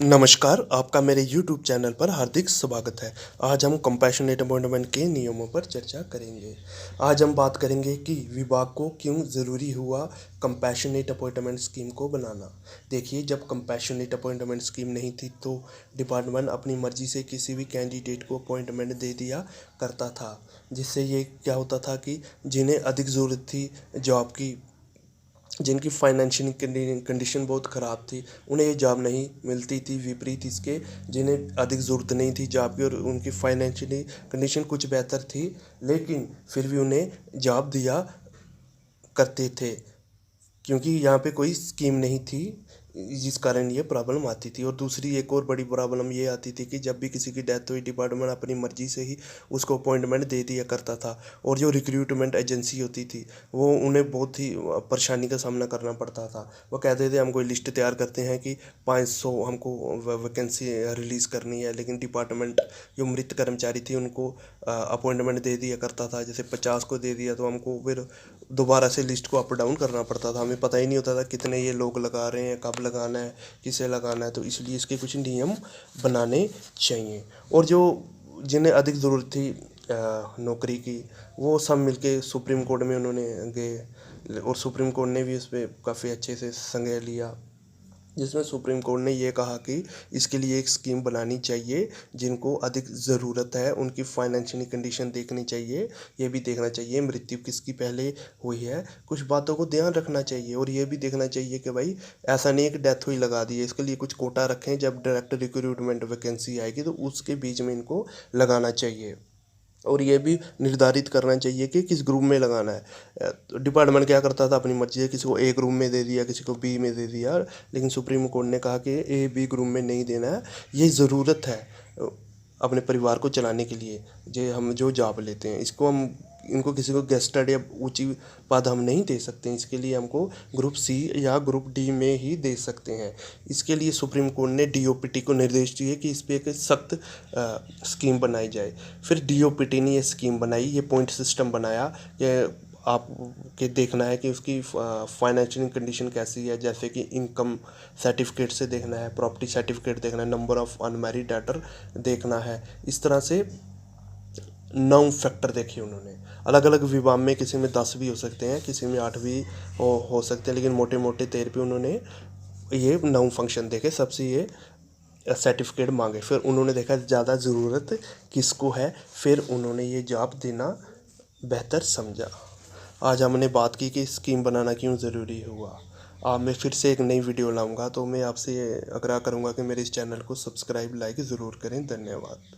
नमस्कार, आपका मेरे यूट्यूब चैनल पर हार्दिक स्वागत है। आज हम कंपैशनेट अपॉइंटमेंट के नियमों पर चर्चा करेंगे। आज हम बात करेंगे कि विभाग को क्यों ज़रूरी हुआ कंपैशनेट अपॉइंटमेंट स्कीम को बनाना। देखिए, जब कंपैशनेट अपॉइंटमेंट स्कीम नहीं थी तो डिपार्टमेंट अपनी मर्जी से किसी भी कैंडिडेट को अपॉइंटमेंट दे दिया करता था, जिससे ये क्या होता था कि जिन्हें अधिक ज़रूरत थी जॉब की, जिनकी फाइनेंशियल कंडीशन बहुत ख़राब थी, उन्हें ये जॉब नहीं मिलती थी। विपरीत इसके, जिन्हें अधिक ज़रूरत नहीं थी जॉब की और उनकी फाइनेंशियली कंडीशन कुछ बेहतर थी, लेकिन फिर भी उन्हें जॉब दिया करते थे, क्योंकि यहाँ पे कोई स्कीम नहीं थी, जिस कारण ये प्रॉब्लम आती थी। और दूसरी एक और बड़ी प्रॉब्लम ये आती थी कि जब भी किसी की डेथ हुई, डिपार्टमेंट अपनी मर्जी से ही उसको अपॉइंटमेंट दे दिया करता था, और जो रिक्रूटमेंट एजेंसी होती थी वो उन्हें बहुत ही परेशानी का सामना करना पड़ता था। वो कहते थे हम कोई लिस्ट तैयार करते हैं कि 500 हमको वैकेंसी रिलीज़ करनी है, लेकिन डिपार्टमेंट जो मृत कर्मचारी थी उनको अपॉइंटमेंट दे दिया करता था। जैसे 50 को दे दिया तो हमको फिर दोबारा से लिस्ट को अप डाउन करना पड़ता था। हमें पता ही नहीं होता था कितने ये लोग लगा रहे हैं, कब लगाना है, किसे लगाना है। तो इसलिए इसके कुछ नियम बनाने चाहिए। और जो जिन्हें अधिक ज़रूरत थी नौकरी की, वो सब मिलके सुप्रीम कोर्ट में उन्होंने गए, और सुप्रीम कोर्ट ने भी उस पर काफ़ी अच्छे से संज्ञान लिया, जिसमें सुप्रीम कोर्ट ने ये कहा कि इसके लिए एक स्कीम बनानी चाहिए। जिनको अधिक ज़रूरत है उनकी फाइनेंशियल कंडीशन देखनी चाहिए, ये भी देखना चाहिए मृत्यु किसकी पहले हुई है, कुछ बातों को ध्यान रखना चाहिए। और ये भी देखना चाहिए कि भाई ऐसा नहीं है कि डेथ हुई लगा दी है, इसके लिए कुछ कोटा रखें। जब डायरेक्ट रिक्रूटमेंट वैकेंसी आएगी तो उसके बीच में इनको लगाना चाहिए। और ये भी निर्धारित करना चाहिए कि किस ग्रुप में लगाना है। तो डिपार्टमेंट क्या करता था अपनी मर्जी से, किसी को ए ग्रुप में दे दिया, किसी को बी में दे दिया, लेकिन सुप्रीम कोर्ट ने कहा कि ए बी ग्रुप में नहीं देना है। ये ज़रूरत है अपने परिवार को चलाने के लिए। जो हम जो जॉब लेते हैं, इसको हम इनको किसी को गेस्टेड या ऊंची पद हम नहीं दे सकते। इसके लिए हमको ग्रुप सी या ग्रुप डी में ही दे सकते हैं। इसके लिए सुप्रीम कोर्ट ने डीओपीटी को निर्देश दिए कि इस पर एक सख्त स्कीम बनाई जाए। फिर डीओपीटी ने ये स्कीम बनाई, ये पॉइंट सिस्टम बनाया कि आप के देखना है कि उसकी फाइनेंशियल कंडीशन कैसी है, जैसे कि इनकम सर्टिफिकेट से देखना है, प्रॉपर्टी सर्टिफिकेट देखना है, नंबर ऑफ़ अनमैरिड डॉटर देखना है। इस तरह से 9 फैक्टर देखे उन्होंने। अलग अलग विभाग में किसी में 10 भी हो सकते हैं, किसी में 8 भी हो सकते हैं, लेकिन मोटे मोटे तौर पे उन्होंने ये 9 फंक्शन देखे, सबसे ये सर्टिफिकेट मांगे। फिर उन्होंने देखा ज़्यादा ज़रूरत किसको है, फिर उन्होंने ये जॉब देना बेहतर समझा। आज हमने बात की कि स्कीम बनाना क्यों ज़रूरी हुआ। अब मैं फिर से एक नई वीडियो लाऊंगा, तो मैं आपसे आग्रह करूंगा कि मेरे इस चैनल को सब्सक्राइब लाइक ज़रूर करें। धन्यवाद।